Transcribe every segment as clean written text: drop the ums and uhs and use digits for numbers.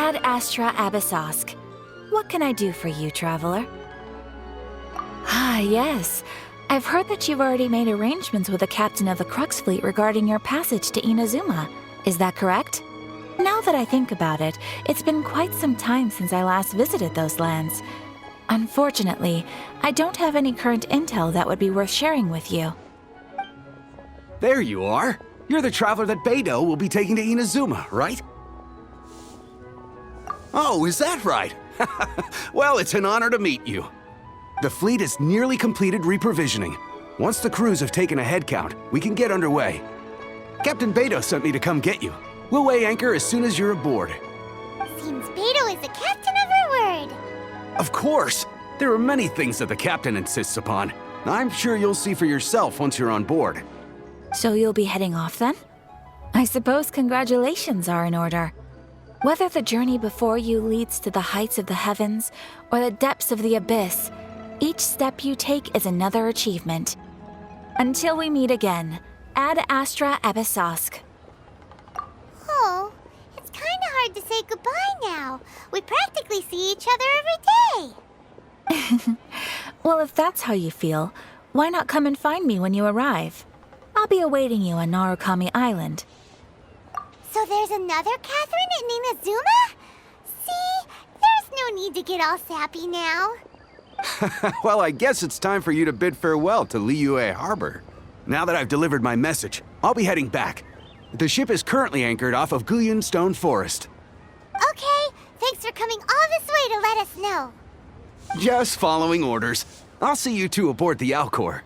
Ad Astra Abyssosk. What can I do for you, traveler? Ah, yes. I've heard that you've already made arrangements with the captain of the Crux fleet regarding your passage to Inazuma. Is that correct? Now that I think about it, it's been quite some time since I last visited those lands. Unfortunately, I don't have any current intel that would be worth sharing with you. There you are. You're the traveler that Beidou will be taking to Inazuma, right? Oh, is that right? Well, it's an honor to meet you. The fleet has nearly completed reprovisioning. Once the crews have taken a head count, we can get underway. Captain Beidou sent me to come get you. We'll weigh anchor as soon as you're aboard. Seems Beidou is the captain of her word. Of course! There are many things that the captain insists upon. I'm sure you'll see for yourself once you're on board. So you'll be heading off then? I suppose congratulations are in order. Whether the journey before you leads to the heights of the heavens or the depths of the abyss, each step you take is another achievement. Until we meet again, Ad Astra Abyssosk. Oh, it's kind of hard to say goodbye now. We practically see each other every day. Well, if that's how you feel, why not come and find me when you arrive? I'll be awaiting you on Narukami Island. So there's another Catherine in Inazuma? See, there's no need to get all sappy now. Well, I guess it's time for you to bid farewell to Liyue Harbor. Now that I've delivered my message, I'll be heading back. The ship is currently anchored off of Guyun Stone Forest. Okay, thanks for coming all this way to let us know. Just following orders. I'll see you two aboard the Alcor.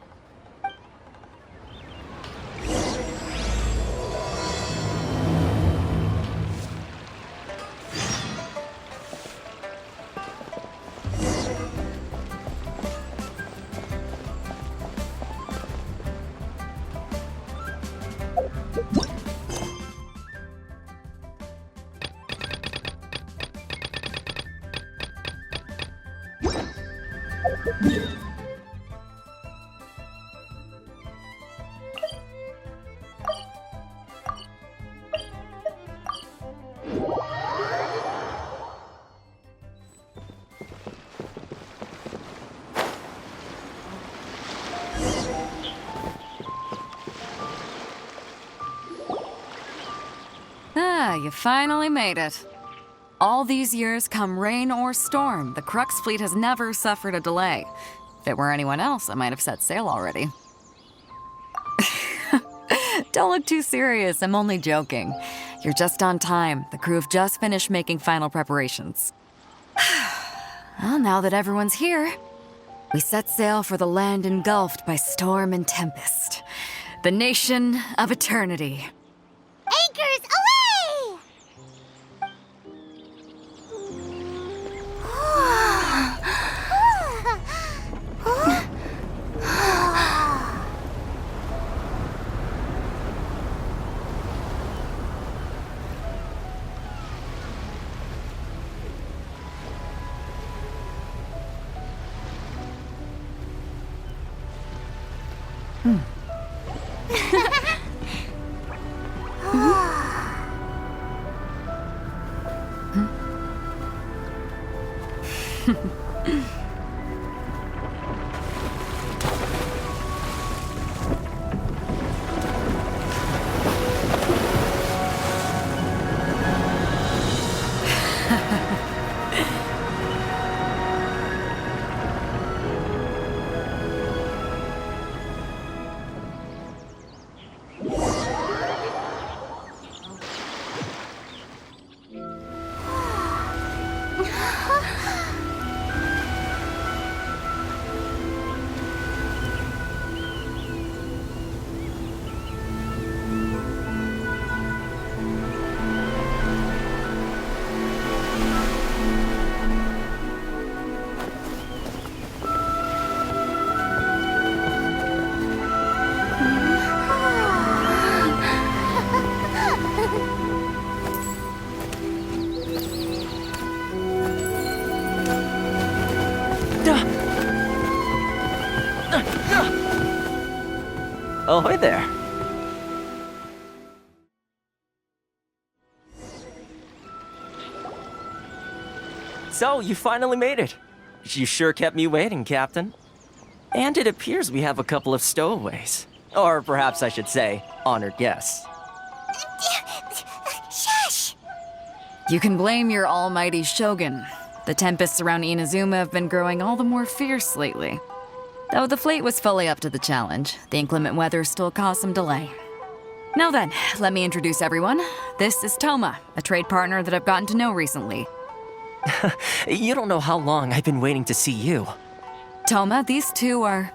Ah, you finally made it. All these years, come rain or storm, the Crux fleet has never suffered a delay. If it were anyone else, I might have set sail already. Don't look too serious, I'm only joking. You're just on time. The crew have just finished making final preparations. Well, now that everyone's here, we set sail for the land engulfed by storm and tempest. The nation of eternity. Anchors away! Ahoy there. So, you finally made it. You sure kept me waiting, Captain. And it appears we have a couple of stowaways. Or perhaps I should say, honored guests. Shush! You can blame your almighty Shogun. The tempests around Inazuma have been growing all the more fierce lately. Though the fleet was fully up to the challenge, the inclement weather still caused some delay. Now then, let me introduce everyone. This is Toma, a trade partner that I've gotten to know recently. You don't know how long I've been waiting to see you. Toma, these two are...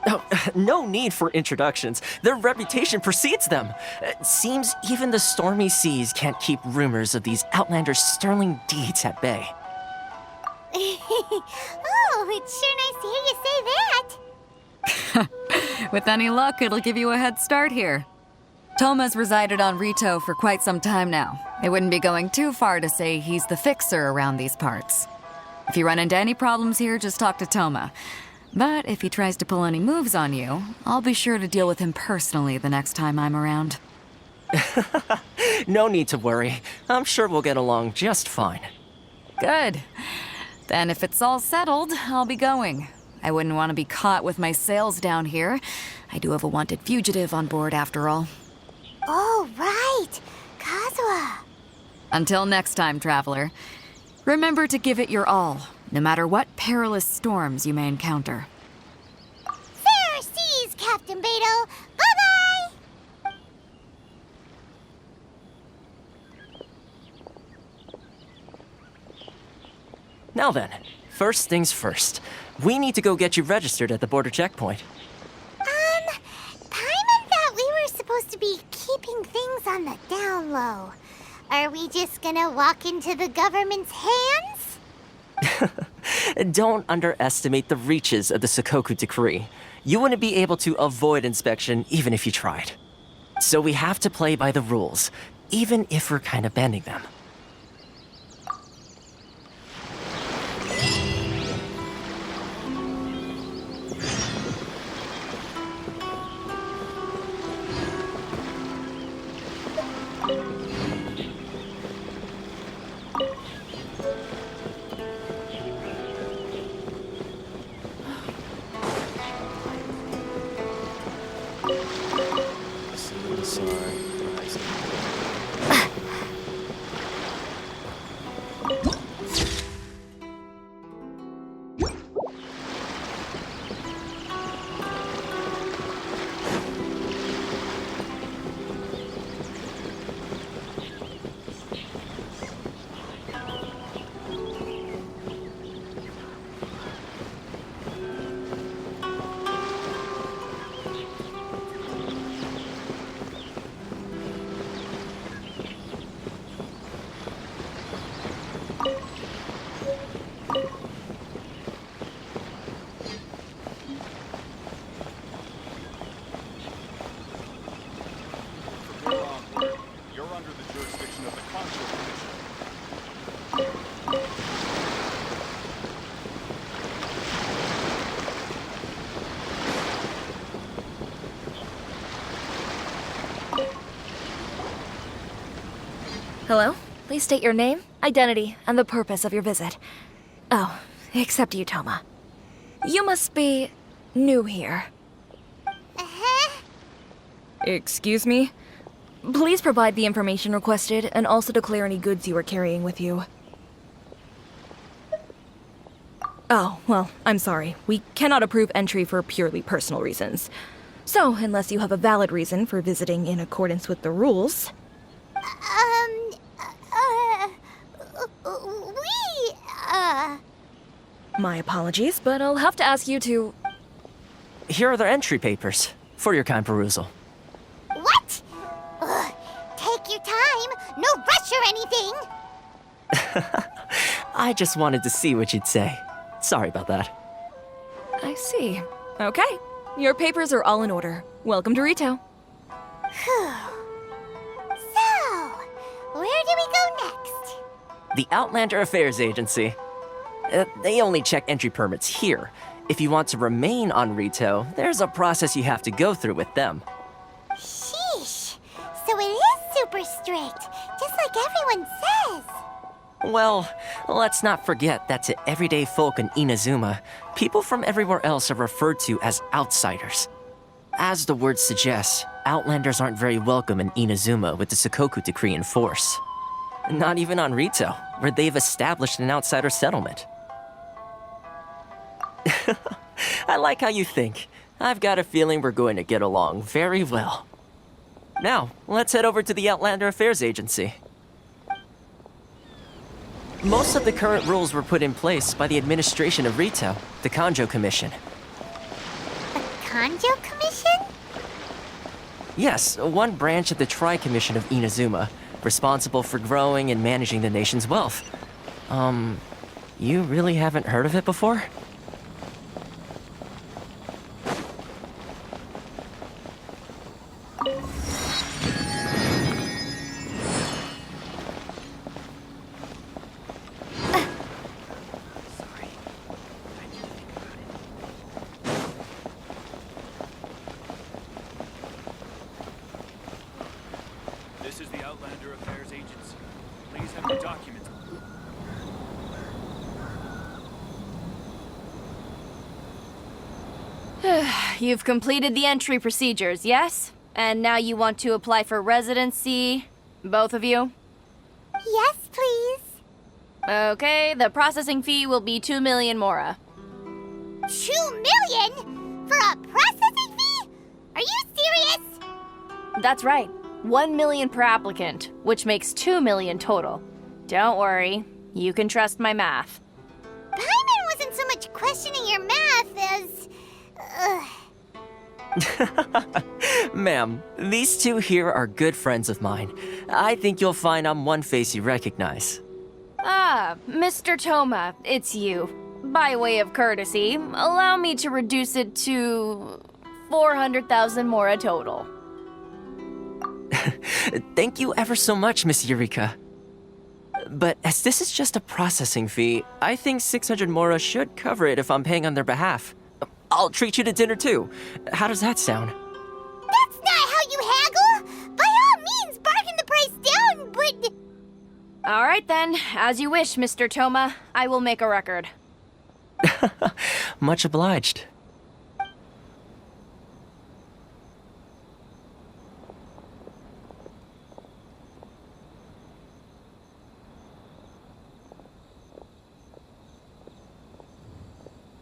Oh, no need for introductions. Their reputation precedes them. Seems even the stormy seas can't keep rumors of these Outlanders' sterling deeds at bay. Oh, it's sure nice to hear you say that. With any luck, it'll give you a head start here. Toma's resided on Rito for quite some time now. It wouldn't be going too far to say he's the fixer around these parts. If you run into any problems here, just talk to Toma. But if he tries to pull any moves on you, I'll be sure to deal with him personally the next time I'm around. No need to worry. I'm sure we'll get along just fine. Good. Then if it's all settled, I'll be going. I wouldn't want to be caught with my sails down here. I do have a wanted fugitive on board after all. Oh, right. Kazuha. Until next time, traveler. Remember to give it your all, no matter what perilous storms you may encounter. Fair seas, Captain Beidou. Bye-bye! Now then, first things first. We need to go get you registered at the border checkpoint. Paimon thought we were supposed to be keeping things on the down low. Are we just gonna walk into the government's hands? Don't underestimate the reaches of the Sakoku Decree. You wouldn't be able to avoid inspection even if you tried. So we have to play by the rules, even if we're kind of bending them. You're under the jurisdiction of the Consul Commission. Hello? Please state your name, identity, and the purpose of your visit. Oh, except you, Toma. You must be new here. Uh-huh. Excuse me? Please provide the information requested and also declare any goods you are carrying with you. Oh, well, I'm sorry. We cannot approve entry for purely personal reasons. So, unless you have a valid reason for visiting in accordance with the rules... My apologies, but I'll have to ask you to... Here are the entry papers for your kind perusal. What? Ugh, take your time. No rush or anything. I just wanted to see what you'd say. Sorry about that. I see. Okay. Your papers are all in order. Welcome to Rito. Whew. So, where do we go next? The Outlander Affairs Agency. They only check entry permits here. If you want to remain on Rito, there's a process you have to go through with them. Sheesh. So it is super strict, just like everyone says. Well, let's not forget that to everyday folk in Inazuma, people from everywhere else are referred to as outsiders. As the word suggests, Outlanders aren't very welcome in Inazuma with the Sakoku Decree in force. Not even on Rito, where they've established an outsider settlement. I like how you think. I've got a feeling we're going to get along very well. Now, let's head over to the Outlander Affairs Agency. Most of the current rules were put in place by the administration of Rito, the Kanjo Commission. The Kanjo Commission? Yes, one branch of the Tri-Commission of Inazuma, responsible for growing and managing the nation's wealth. You really haven't heard of it before? This is the Outlander Affairs Agency. Please have your documents. You've completed the entry procedures, yes? And now you want to apply for residency? Both of you? Yes, please. Okay, the processing fee will be 2 million mora. 2 million? For a processing fee? Are you serious? That's right. 1 million per applicant, which makes 2 million total. Don't worry, you can trust my math. Paimon wasn't so much questioning your math as... Ma'am, these two here are good friends of mine. I think you'll find I'm one face you recognize. Ah, Mr. Toma, it's you. By way of courtesy, allow me to reduce it to 400,000 mora total. Thank you ever so much, Miss Eureka. But as this is just a processing fee, I think 600 mora should cover it if I'm paying on their behalf. I'll treat you to dinner too. How does that sound? That's not how you haggle! By all means, bargain the price down, but... All right then, as you wish, Mr. Toma. I will make a record. Much obliged.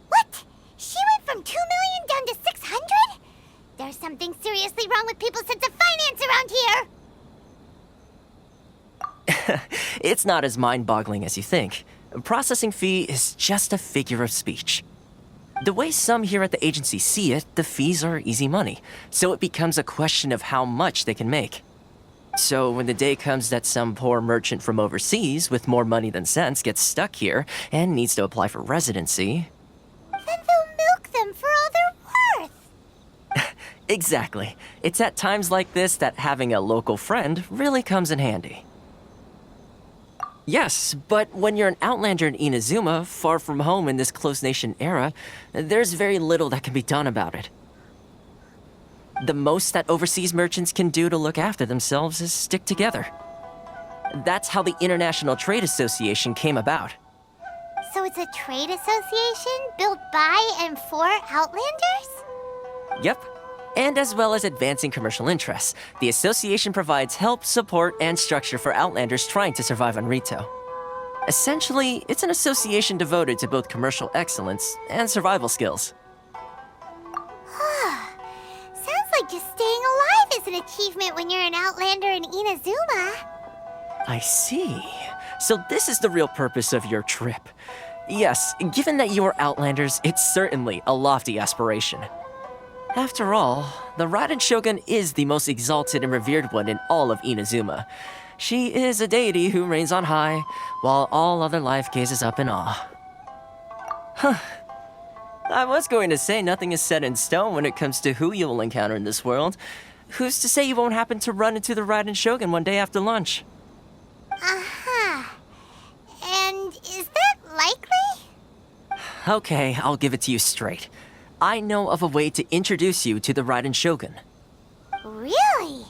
What? She went from 2 million down to 600? There's something seriously wrong with people's sense of finance around here! It's not as mind-boggling as you think. A processing fee is just a figure of speech. The way some here at the agency see it, the fees are easy money, so it becomes a question of how much they can make. So when the day comes that some poor merchant from overseas with more money than sense gets stuck here and needs to apply for residency... Then they'll milk them for all they're worth! Exactly. It's at times like this that having a local friend really comes in handy. Yes, but when you're an outlander in Inazuma, far from home in this close nation era, there's very little that can be done about it. The most that overseas merchants can do to look after themselves is stick together. That's how the International Trade Association came about. So it's a trade association built by and for Outlanders? Yep. And as well as advancing commercial interests, the association provides help, support, and structure for Outlanders trying to survive on Rito. Essentially, it's an association devoted to both commercial excellence and survival skills. Sounds like just staying alive is an achievement when you're an Outlander in Inazuma. I see. So this is the real purpose of your trip. Yes, given that you are Outlanders, it's certainly a lofty aspiration. After all, the Raiden Shogun is the most exalted and revered one in all of Inazuma. She is a deity who reigns on high, while all other life gazes up in awe. Huh. I was going to say nothing is set in stone when it comes to who you will encounter in this world. Who's to say you won't happen to run into the Raiden Shogun one day after lunch? Uh-huh. And is that likely? Okay, I'll give it to you straight. I know of a way to introduce you to the Raiden Shogun. Really?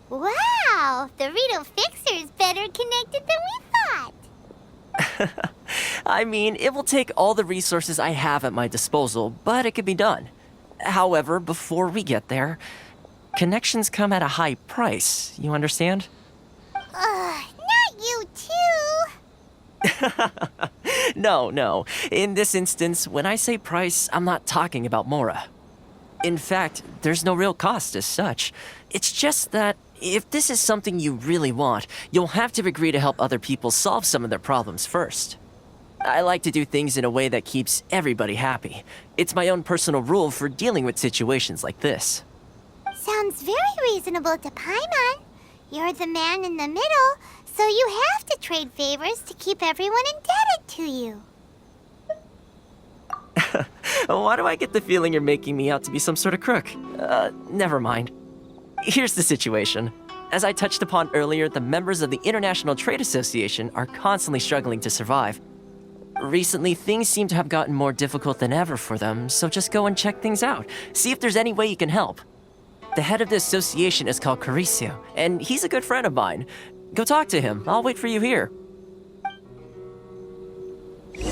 Wow, the Rito Fixer's better connected than we thought. I mean, it will take all the resources I have at my disposal, but it could be done. However, before we get there, connections come at a high price, you understand? Not you too. No. In this instance, when I say price, I'm not talking about Mora. In fact, there's no real cost as such. It's just that if this is something you really want, you'll have to agree to help other people solve some of their problems first. I like to do things in a way that keeps everybody happy. It's my own personal rule for dealing with situations like this. Sounds very reasonable to Paimon. You're the man in the middle, so you have to trade favors to keep everyone indebted to you. Why do I get the feeling you're making me out to be some sort of crook? Never mind. Here's the situation. As I touched upon earlier, the members of the International Trade Association are constantly struggling to survive. Recently, things seem to have gotten more difficult than ever for them, so just go and check things out. See if there's any way you can help. The head of the association is called Caricio, and he's a good friend of mine. Go talk to him. I'll wait for you here. Should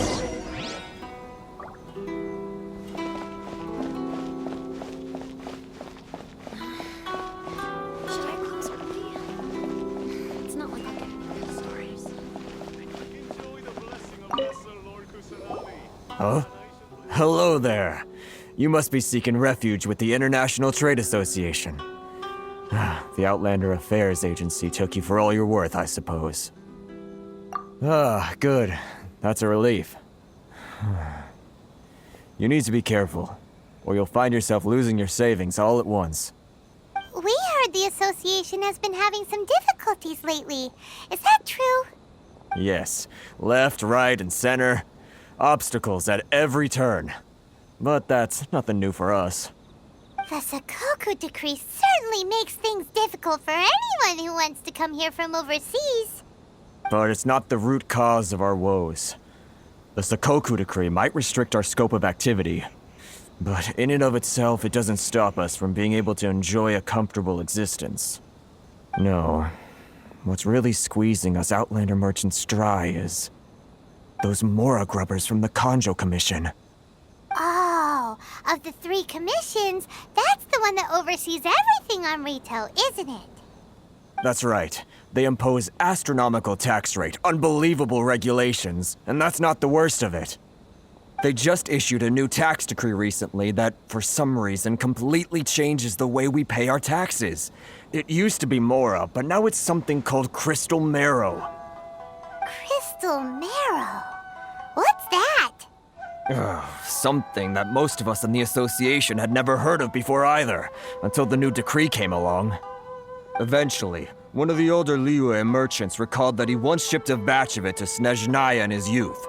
I close early? It's not like I can read stories. Enjoy the blessing of Master Lord Kusanagi. Huh? Hello there. You must be seeking refuge with the International Trade Association. The Outlander Affairs Agency took you for all you're worth, I suppose. Good. That's a relief. You need to be careful, or you'll find yourself losing your savings all at once. We heard the association has been having some difficulties lately. Is that true? Yes. Left, right, and center. Obstacles at every turn. But that's nothing new for us. The Sakoku decree certainly makes things difficult for anyone who wants to come here from overseas. But it's not the root cause of our woes. The Sakoku decree might restrict our scope of activity, but in and of itself, it doesn't stop us from being able to enjoy a comfortable existence. No. What's really squeezing us Outlander merchants dry is those Mora grubbers from the Kanjo Commission. Oh, of the 3 commissions, that's the one that oversees everything on retail, isn't it? That's right. They impose astronomical tax rate, unbelievable regulations, and that's not the worst of it. They just issued a new tax decree recently that, for some reason, completely changes the way we pay our taxes. It used to be Mora, but now it's something called Crystal Marrow. Crystal Marrow? What's that? Something that most of us in the association had never heard of before either, until the new decree came along. Eventually, one of the older Liyue merchants recalled that he once shipped a batch of it to Snezhnaya in his youth.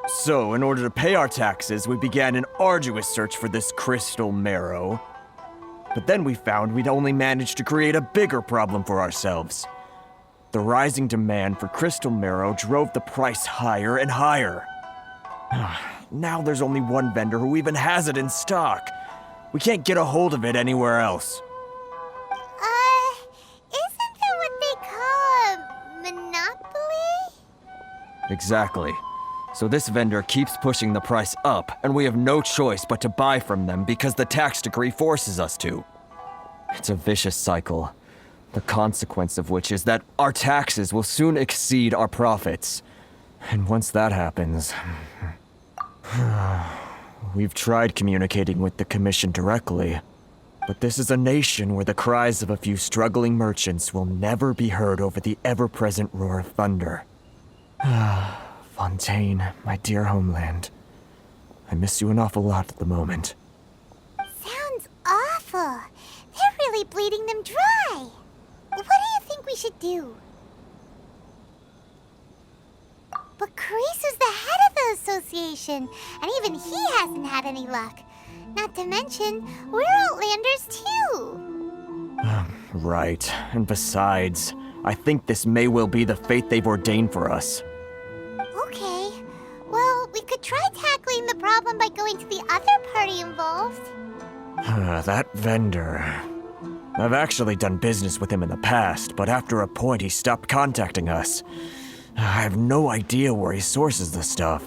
So, in order to pay our taxes, we began an arduous search for this crystal marrow. But then we found we'd only managed to create a bigger problem for ourselves. The rising demand for crystal marrow drove the price higher and higher. Now there's only one vendor who even has it in stock. We can't get a hold of it anywhere else. Isn't that what they call a monopoly? Exactly. So this vendor keeps pushing the price up, and we have no choice but to buy from them because the tax decree forces us to. It's a vicious cycle, the consequence of which is that our taxes will soon exceed our profits. And once that happens... We've tried communicating with the Commission directly, but this is a nation where the cries of a few struggling merchants will never be heard over the ever-present roar of thunder. Fontaine, my dear homeland. I miss you an awful lot at the moment. Sounds awful. They're really bleeding them dry. What do you think we should do? But Carisu's the head of the association, and even he hasn't had any luck. Not to mention, we're Outlanders too. Right, and besides, I think this may well be the fate they've ordained for us. Okay, well, we could try tackling the problem by going to the other party involved. That vendor... I've actually done business with him in the past, but after a point he stopped contacting us. I have no idea where he sources the stuff.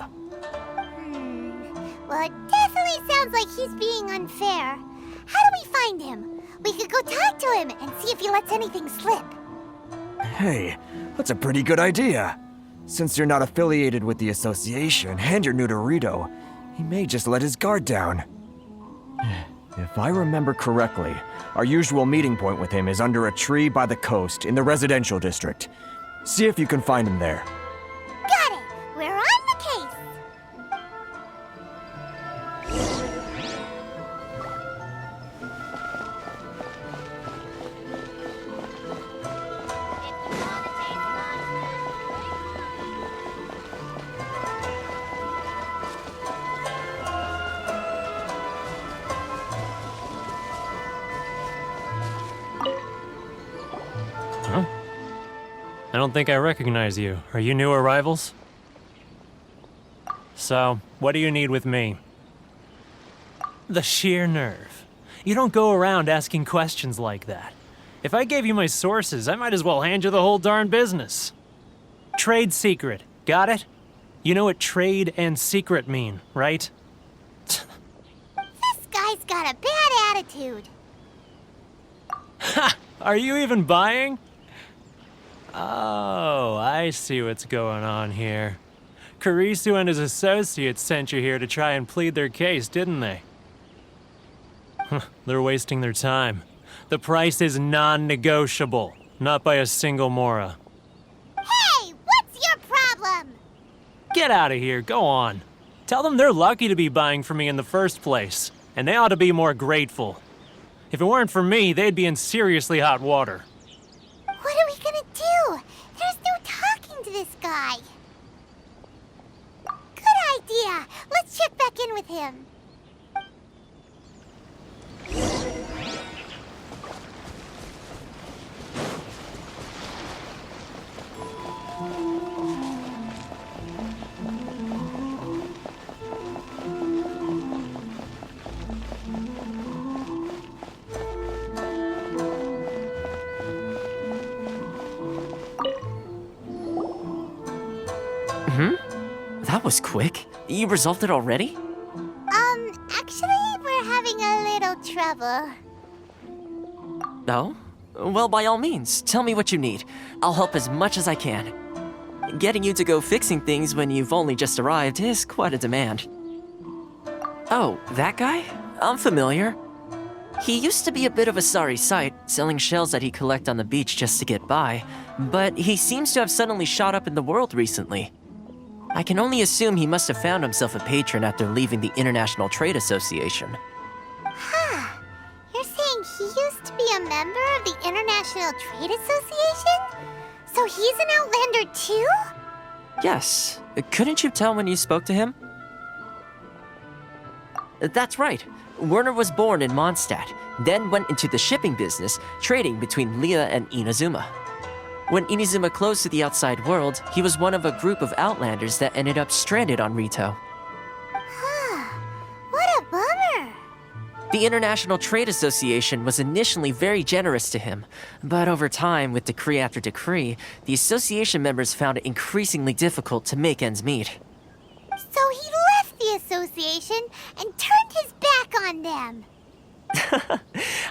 Well, it definitely sounds like he's being unfair. How do we find him? We could go talk to him and see if he lets anything slip. Hey, that's a pretty good idea. Since you're not affiliated with the association and you're new to Rito, he may just let his guard down. If I remember correctly, our usual meeting point with him is under a tree by the coast in the residential district. See if you can find him there. Got it! We're on the case! I don't think I recognize you. Are you new arrivals? So, what do you need with me? The sheer nerve. You don't go around asking questions like that. If I gave you my sources, I might as well hand you the whole darn business. Trade secret. Got it? You know what trade and secret mean, right? This guy's got a bad attitude. Ha! Are you even buying? Oh, I see what's going on here. Kurisu and his associates sent you here to try and plead their case, didn't they? They're wasting their time. The price is non-negotiable, not by a single Mora. Hey, what's your problem? Get out of here, go on. Tell them they're lucky to be buying from me in the first place, and they ought to be more grateful. If it weren't for me, they'd be in seriously hot water. What are we gonna do? There's no talking to this guy. Good idea. Let's check back in with him. That was quick. You resolved it already? Actually, we're having a little trouble. No? Well, by all means, tell me what you need. I'll help as much as I can. Getting you to go fixing things when you've only just arrived is quite a demand. Oh, that guy? I'm familiar. He used to be a bit of a sorry sight, selling shells that he collect on the beach just to get by, but he seems to have suddenly shot up in the world recently. I can only assume he must have found himself a patron after leaving the International Trade Association. Huh. You're saying he used to be a member of the International Trade Association? So he's an Outlander too? Yes. Couldn't you tell when you spoke to him? That's right. Werner was born in Mondstadt, then went into the shipping business, trading between Leah and Inazuma. When Inazuma closed to the outside world, he was one of a group of Outlanders that ended up stranded on Rito. Huh. What a bummer. The International Trade Association was initially very generous to him, but over time, with decree after decree, the association members found it increasingly difficult to make ends meet. So he left the association and turned his back on them.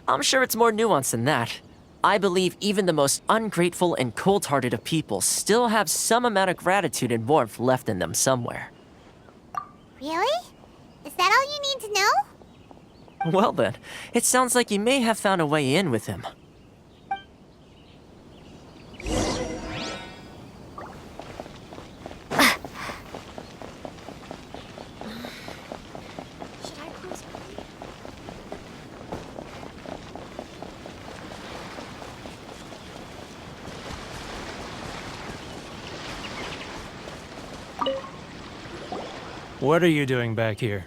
I'm sure it's more nuanced than that. I believe even the most ungrateful and cold-hearted of people still have some amount of gratitude and warmth left in them somewhere. Really? Is that all you need to know? Well then, it sounds like you may have found a way in with him. What are you doing back here?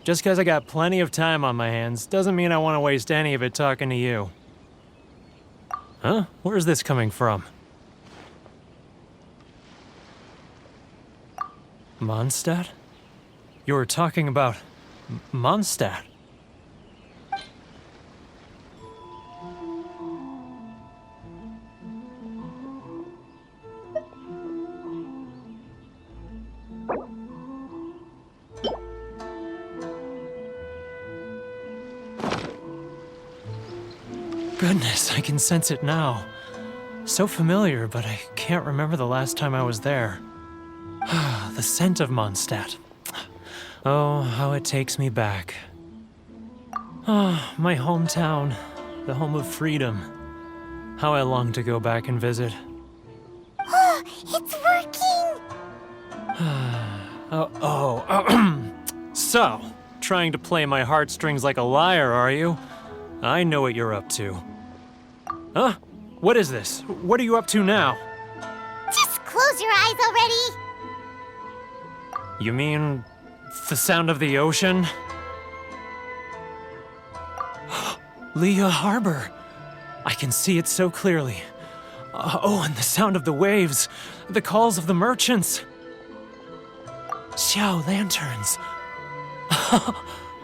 Just because I got plenty of time on my hands doesn't mean I want to waste any of it talking to you. Huh? Where's this coming from? Mondstadt? You were talking about Mondstadt. Goodness, I can sense it now. So familiar, but I can't remember the last time I was there. The scent of Mondstadt. Oh, how it takes me back. Oh, my hometown, the home of freedom. How I long to go back and visit. Oh, it's working! So, trying to play my heartstrings like a liar, are you? I know what you're up to. Huh? What is this? What are you up to now? Just close your eyes already! You mean the sound of the ocean? Leah Harbor. I can see it so clearly. And the sound of the waves, the calls of the merchants. Xiao lanterns.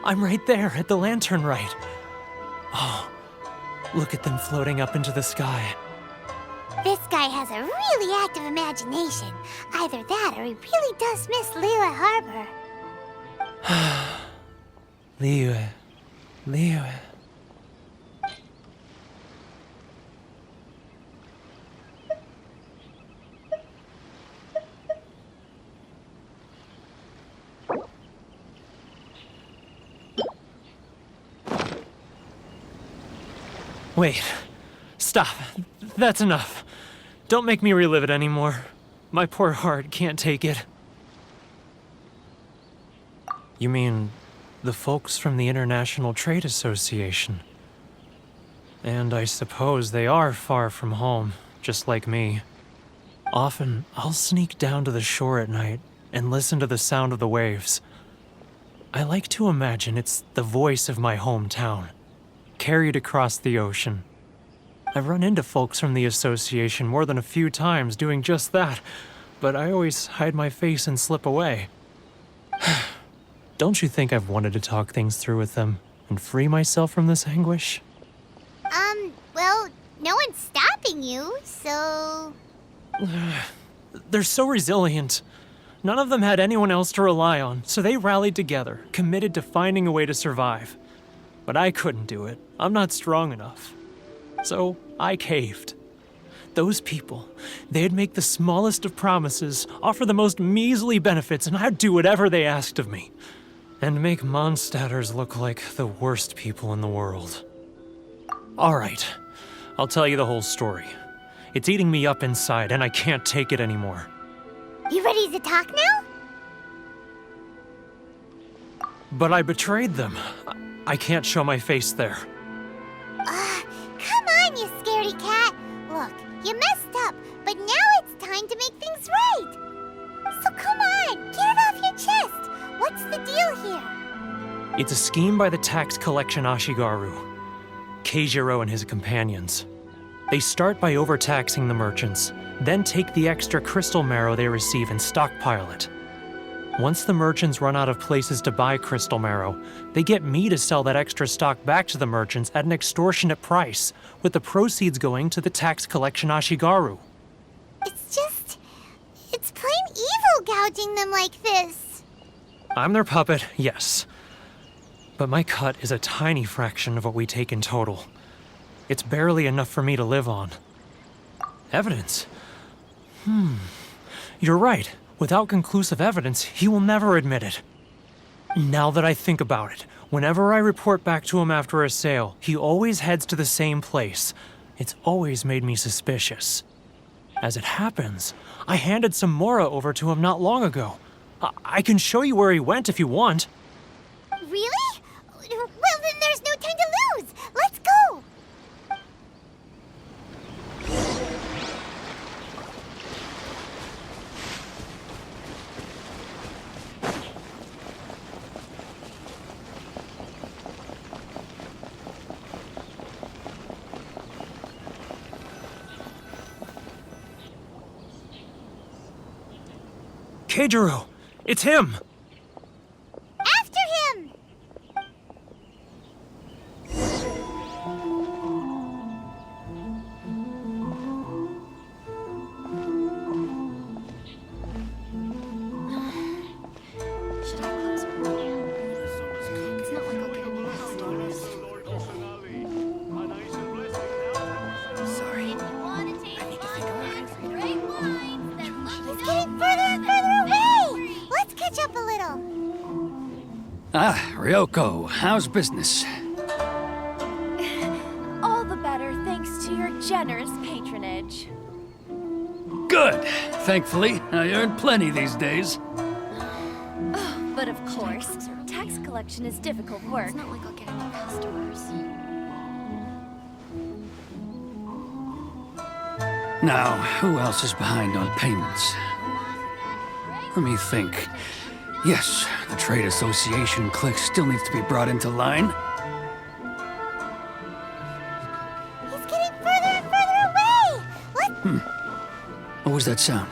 I'm right there at the lantern rite. Oh, look at them floating up into the sky. This guy has a really active imagination. Either that or he really does miss Liyue Harbor. Liyue. Wait. Stop. That's enough. Don't make me relive it anymore. My poor heart can't take it. You mean the folks from the International Trade Association? And I suppose they are far from home, just like me. Often, I'll sneak down to the shore at night and listen to the sound of the waves. I like to imagine it's the voice of my hometown, carried across the ocean. I've run into folks from the association more than a few times doing just that, but I always hide my face and slip away. Don't you think I've wanted to talk things through with them and free myself from this anguish? Well, no one's stopping you, so... They're so resilient. None of them had anyone else to rely on, so they rallied together, committed to finding a way to survive. But I couldn't do it. I'm not strong enough. So I caved. Those people, they'd make the smallest of promises, offer the most measly benefits, and I'd do whatever they asked of me. And make Mondstadters look like the worst people in the world. All right, I'll tell you the whole story. It's eating me up inside, and I can't take it anymore. You ready to talk now? But I betrayed them. I can't show my face there. Come on, you scaredy cat. Look, you messed up, but now it's time to make things right. So come on, get it off your chest. What's the deal here? It's a scheme by the tax collection Ashigaru, Keijiro and his companions. They start by overtaxing the merchants, then take the extra crystal marrow they receive and stockpile it. Once the merchants run out of places to buy crystal marrow, they get me to sell that extra stock back to the merchants at an extortionate price, with the proceeds going to the tax collection Ashigaru. It's plain evil gouging them like this. I'm their puppet, yes. But my cut is a tiny fraction of what we take in total. It's barely enough for me to live on. Evidence? You're right. Without conclusive evidence, he will never admit it. Now that I think about it, whenever I report back to him after a sale, he always heads to the same place. It's always made me suspicious. As it happens, I handed some Mora over to him not long ago. I can show you where he went if you want. Really? Well, then there's no time to lose. Let's go. Keijiro! It's him! After him! Should I close my It's not like I'll get any customers. Ah, Ryoko, how's business? All the better thanks to your generous patronage. Good. Thankfully, I earn plenty these days. But of course, tax collection is difficult work. It's not like I'll get any customers. Now, who else is behind on payments? Let me think. Yes, the Trade Association clique still needs to be brought into line. He's getting further and further away! What? What was that sound?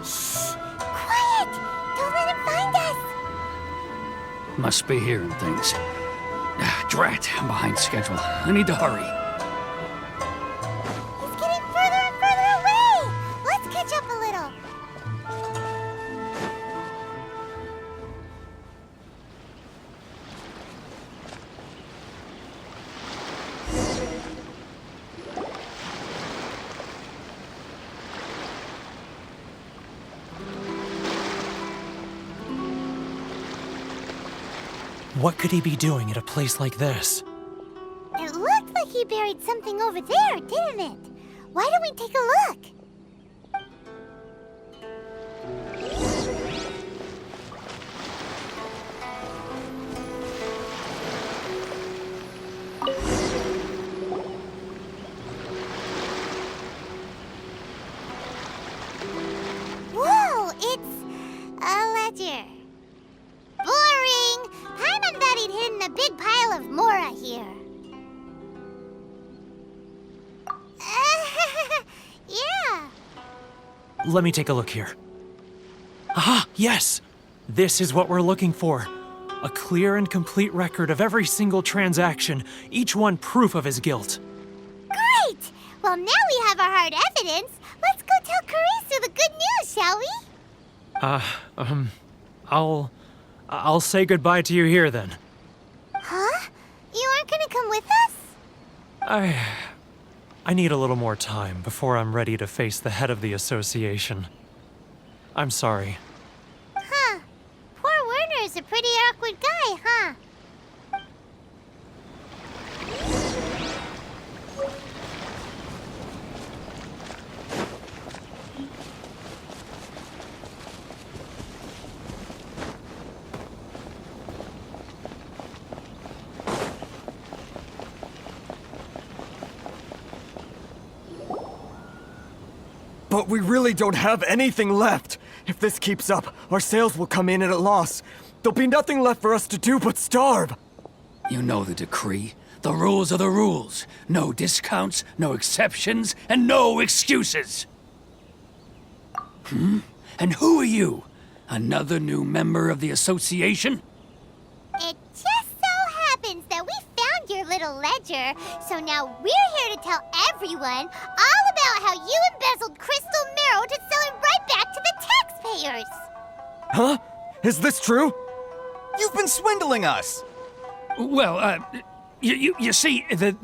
Shh! Quiet! Don't let him find us! Must be hearing things. Ah, drat, I'm behind schedule. I need to hurry. He's getting further and further away! Let's catch up a little. What could he be doing at a place like this? It looked like he buried something over there, didn't it? Why don't we take a look? Whoa, it's a ledger. Boring! Paimon thought he'd hidden a big pile of Mora here. Yeah. Let me take a look here. Aha, yes! This is what we're looking for. A clear and complete record of every single transaction, each one proof of his guilt. Great! Well, now we have our hard evidence. Let's go tell Karisu the good news, shall we? I'll say goodbye to you here then. Huh? You aren't gonna come with us? I need a little more time before I'm ready to face the head of the association. I'm sorry. Huh. Poor Werner's a pretty awkward guy, huh? But we really don't have anything left. If this keeps up, our sales will come in at a loss. There'll be nothing left for us to do but starve. You know the decree. The rules are the rules. No discounts, no exceptions, and no excuses. And who are you? Another new member of the association? It just so happens that we found your little ledger, so now we're here to tell everyone all about how you embezzled crystal marrow to sell it right back to the taxpayers. Huh? Is this true? You've been swindling us! Well, you see, the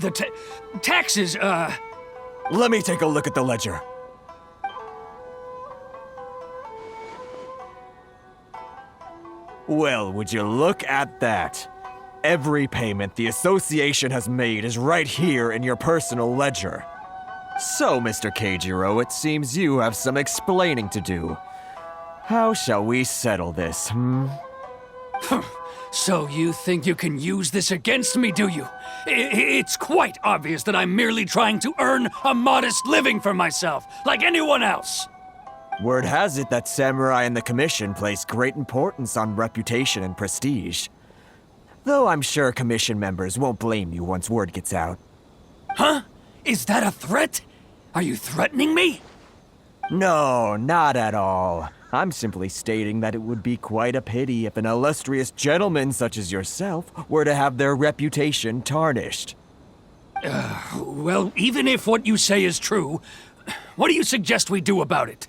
taxes, Let me take a look at the ledger. Well, would you look at that? Every payment the association has made is right here in your personal ledger. So, Mr. Keijiro, it seems you have some explaining to do. How shall we settle this, So you think you can use this against me, do you? It's quite obvious that I'm merely trying to earn a modest living for myself, like anyone else. Word has it that samurai and the commission place great importance on reputation and prestige. Though I'm sure commission members won't blame you once word gets out. Huh? Is that a threat? Are you threatening me? No, not at all. I'm simply stating that it would be quite a pity if an illustrious gentleman such as yourself were to have their reputation tarnished. Well, even if what you say is true, what do you suggest we do about it?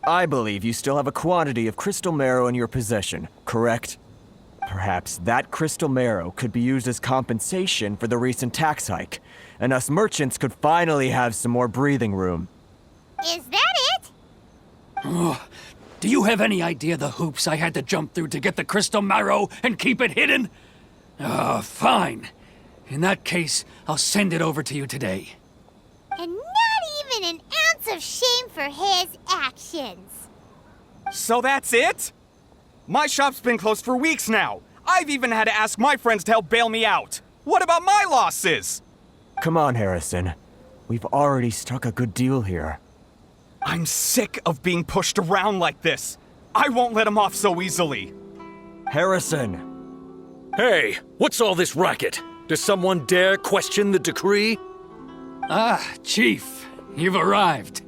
I believe you still have a quantity of crystal marrow in your possession, correct? Perhaps that crystal marrow could be used as compensation for the recent tax hike, and us merchants could finally have some more breathing room. Is that it? Oh, Do you have any idea the hoops I had to jump through to get the crystal marrow and keep it hidden? Fine. In that case, I'll send it over to you today. And not even an ounce of shame for his actions. So that's it? My shop's been closed for weeks now. I've even had to ask my friends to help bail me out. What about my losses? Come on, Harrison. We've already struck a good deal here. I'm sick of being pushed around like this. I won't let him off so easily. Harrison! Hey, what's all this racket? Does someone dare question the decree? Chief, you've arrived.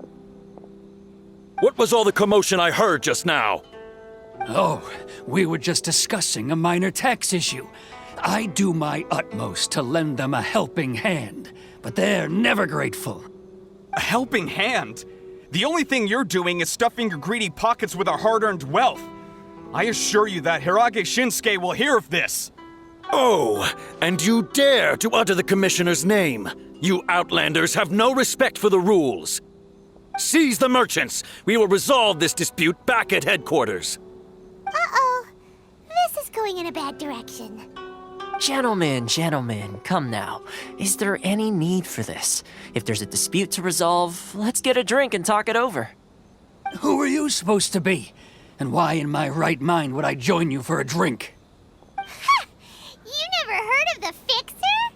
What was all the commotion I heard just now? Oh, we were just discussing a minor tax issue. I do my utmost to lend them a helping hand, but they're never grateful. A helping hand? The only thing you're doing is stuffing your greedy pockets with our hard-earned wealth. I assure you that Hirage Shinsuke will hear of this. Oh, and you dare to utter the Commissioner's name. You Outlanders have no respect for the rules. Seize the merchants. We will resolve this dispute back at headquarters. Uh-oh. This is going in a bad direction. Gentlemen, come now. Is there any need for this? If there's a dispute to resolve, let's get a drink and talk it over. Who are you supposed to be? And why in my right mind would I join you for a drink? You never heard of the Fixer?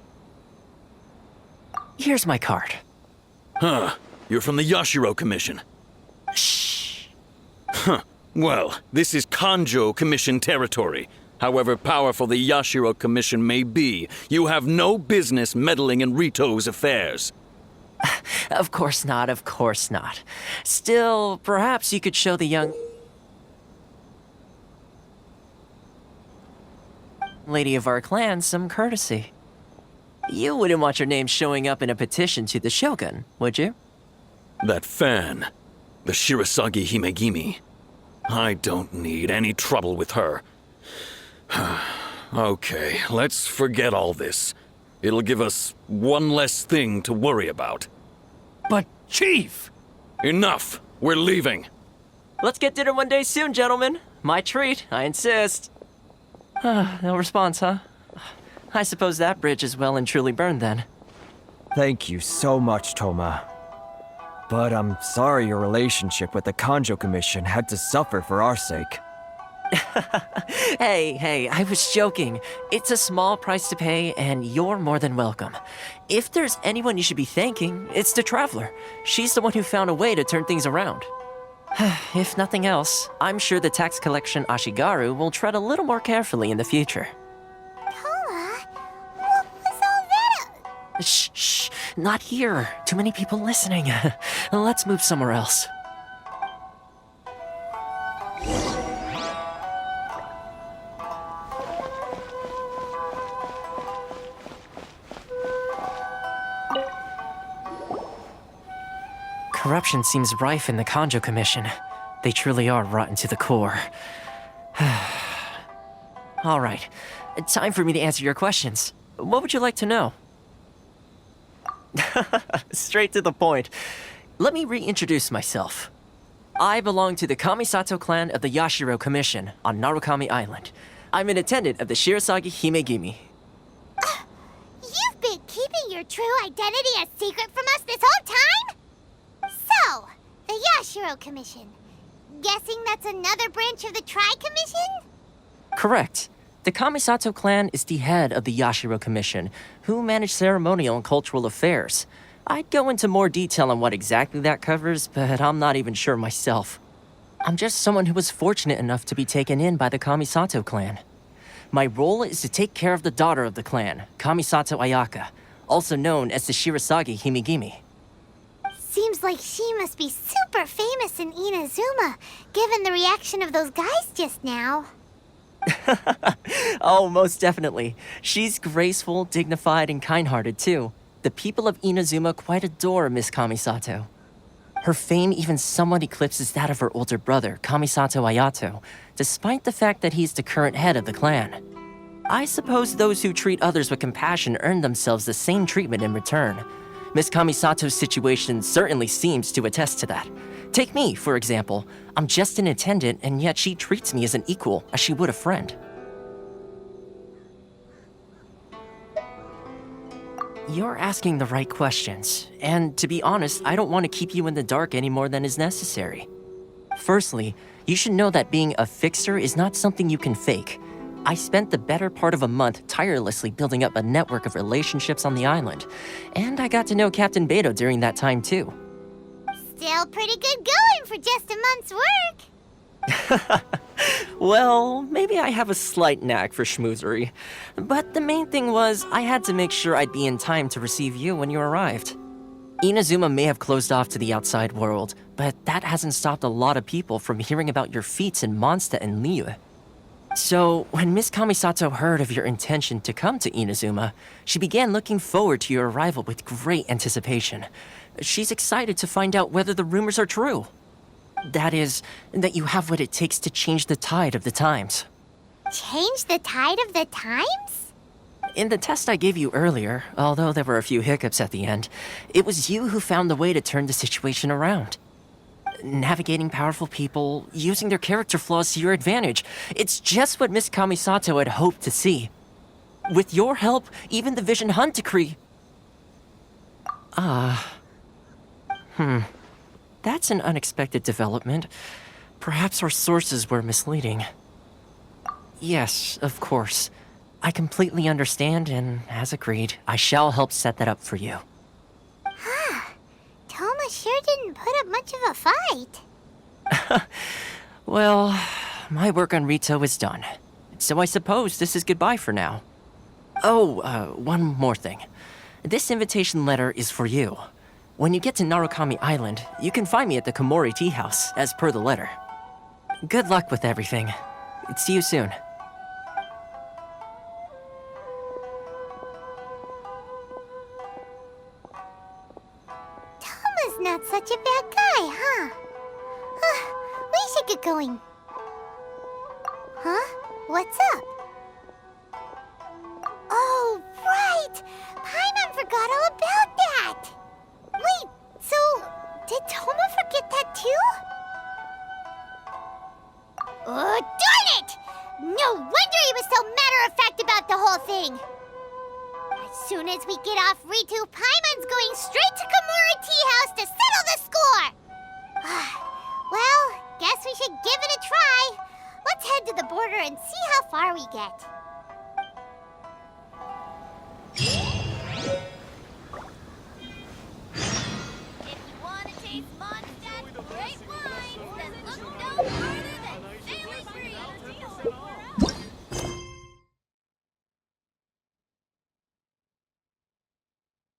Here's my card. Huh. You're from the Yashiro Commission. Shh. Huh. Well, this is Kanjo Commission territory. However powerful the Yashiro Commission may be, you have no business meddling in Rito's affairs. Of course not. Still, perhaps you could show the young lady of our clan some courtesy. You wouldn't want your name showing up in a petition to the Shogun, would you? That fan, the Shirasagi Himegimi. I don't need any trouble with her. Okay, let's forget all this. It'll give us one less thing to worry about. But, Chief! Enough! We're leaving! Let's get dinner one day soon, gentlemen. My treat, I insist. No response, huh? I suppose that bridge is well and truly burned then. Thank you so much, Toma. But I'm sorry your relationship with the Kanjo Commission had to suffer for our sake. Hey, I was joking. It's a small price to pay, and you're more than welcome. If there's anyone you should be thanking, it's the Traveler. She's the one who found a way to turn things around. If nothing else, I'm sure the tax collection Ashigaru will tread a little more carefully in the future. Toma, what was all that? Shh, not here. Too many people listening. Let's move somewhere else. Corruption seems rife in the Kanjo Commission. They truly are rotten to the core. All right, time for me to answer your questions. What would you like to know? Straight to the point. Let me reintroduce myself. I belong to the Kamisato clan of the Yashiro Commission on Narukami Island. I'm an attendant of the Shirasagi Himegimi. You've been keeping your true identity a secret from us this whole time? So, the Yashiro Commission. Guessing that's another branch of the Tri-Commission? Correct. The Kamisato clan is the head of the Yashiro Commission, who manage ceremonial and cultural affairs. I'd go into more detail on what exactly that covers, but I'm not even sure myself. I'm just someone who was fortunate enough to be taken in by the Kamisato clan. My role is to take care of the daughter of the clan, Kamisato Ayaka, also known as the Shirasagi Himegimi. Seems like she must be super famous in Inazuma, given the reaction of those guys just now. Oh, most definitely. She's graceful, dignified, and kind-hearted, too. The people of Inazuma quite adore Miss Kamisato. Her fame even somewhat eclipses that of her older brother, Kamisato Ayato, despite the fact that he's the current head of the clan. I suppose those who treat others with compassion earn themselves the same treatment in return. Miss Kamisato's situation certainly seems to attest to that. Take me, for example. I'm just an attendant, and yet she treats me as an equal, as she would a friend. You're asking the right questions, and to be honest, I don't want to keep you in the dark any more than is necessary. Firstly, you should know that being a fixer is not something you can fake. I spent the better part of a month tirelessly building up a network of relationships on the island, and I got to know Captain Beidou during that time too. Still pretty good going for just a month's work. Well, maybe I have a slight knack for schmoozery, but the main thing was I had to make sure I'd be in time to receive you when you arrived. Inazuma may have closed off to the outside world, but that hasn't stopped a lot of people from hearing about your feats in Mondstadt and Liyue. So, when Miss Kamisato heard of your intention to come to Inazuma, she began looking forward to your arrival with great anticipation. She's excited to find out whether the rumors are true. That is, that you have what it takes to change the tide of the times. Change the tide of the times? In the test I gave you earlier, although there were a few hiccups at the end, it was you who found the way to turn the situation around. Navigating powerful people, using their character flaws to your advantage. It's just what Miss Kamisato had hoped to see. With your help, even the Vision Hunt decree... That's an unexpected development. Perhaps our sources were misleading. Yes, of course. I completely understand, and as agreed, I shall help set that up for you. Toma sure didn't put up much of a fight. Well, my work on Rito is done. So I suppose this is goodbye for now. Oh, one more thing. This invitation letter is for you. When you get to Narukami Island, you can find me at the Komori Tea House, as per the letter. Good luck with everything. See you soon. Toma's not such a bad guy, huh? We should get going. Huh? What's up? Oh, right! Paimon forgot all about that! Wait, so did Toma forget that too? Oh, darn it! No wonder he was so matter-of-fact about the whole thing! As soon as we get off Ritu, Paimon's going straight to Komori Tea House to settle the score! Well, guess we should give it a try. Let's head to the border and see how far we get.